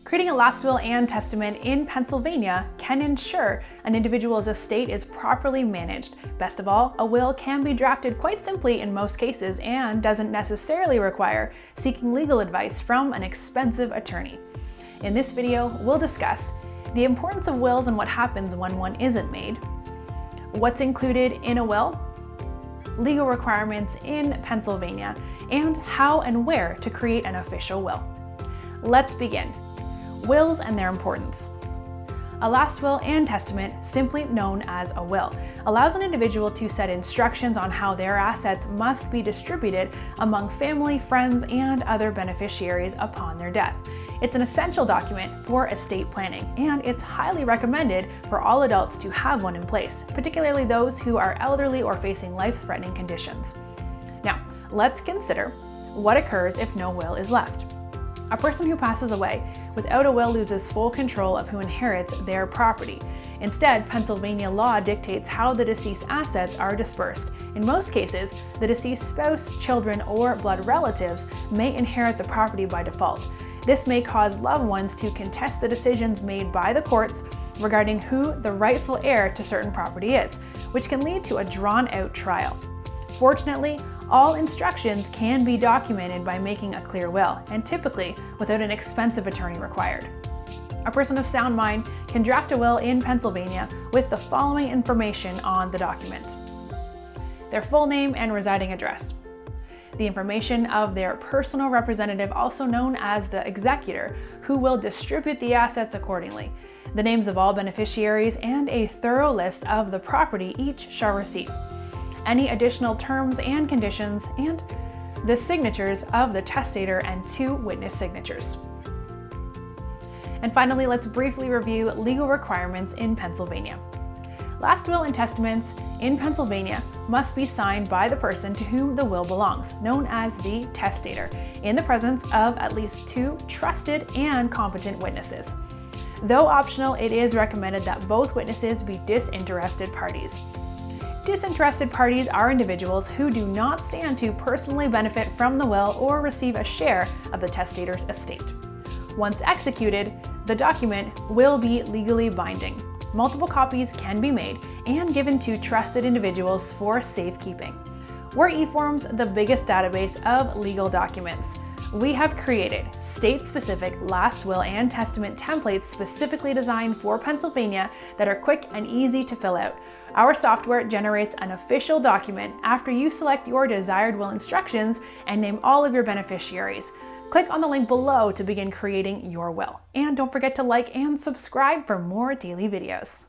Creating a last will and testament in Pennsylvania can ensure an individual's estate is properly managed. Best of all, a will can be drafted quite simply in most cases and doesn't necessarily require seeking legal advice from an expensive attorney. In this video, we'll discuss the importance of wills and what happens when one isn't made, what's included in a will, legal requirements in Pennsylvania, and how and where to create an official will. Let's begin. Wills and their importance. A last will and testament, simply known as a will, allows an individual to set instructions on how their assets must be distributed among family, friends, and other beneficiaries upon their death. It's an essential document for estate planning, and it's highly recommended for all adults to have one in place, particularly those who are elderly or facing life-threatening conditions. Now, let's consider what occurs if no will is left. A person who passes away without a will loses full control of who inherits their property. Instead, Pennsylvania law dictates how the deceased assets are dispersed. In most cases, the deceased spouse, children, or blood relatives may inherit the property by default. This may cause loved ones to contest the decisions made by the courts regarding who the rightful heir to certain property is, which can lead to a drawn-out trial. Fortunately, all instructions can be documented by making a clear will, and typically without an expensive attorney required. A person of sound mind can draft a will in Pennsylvania with the following information on the document: their full name and residing address, the information of their personal representative, also known as the executor, who will distribute the assets accordingly, the names of all beneficiaries, and a thorough list of the property each shall receive, any additional terms and conditions, and the signatures of the testator and 2 witness signatures. And finally, let's briefly review legal requirements in Pennsylvania. Last will and testaments in Pennsylvania must be signed by the person to whom the will belongs, known as the testator, in the presence of at least 2 trusted and competent witnesses. Though optional, it is recommended that both witnesses be disinterested parties. Disinterested parties are individuals who do not stand to personally benefit from the will or receive a share of the testator's estate. Once executed, the document will be legally binding. Multiple copies can be made and given to trusted individuals for safekeeping. We're eForms, the biggest database of legal documents. We have created state-specific last will and testament templates specifically designed for Pennsylvania that are quick and easy to fill out. Our software generates an official document after you select your desired will instructions and name all of your beneficiaries. Click on the link below to begin creating your will. And don't forget to like and subscribe for more daily videos.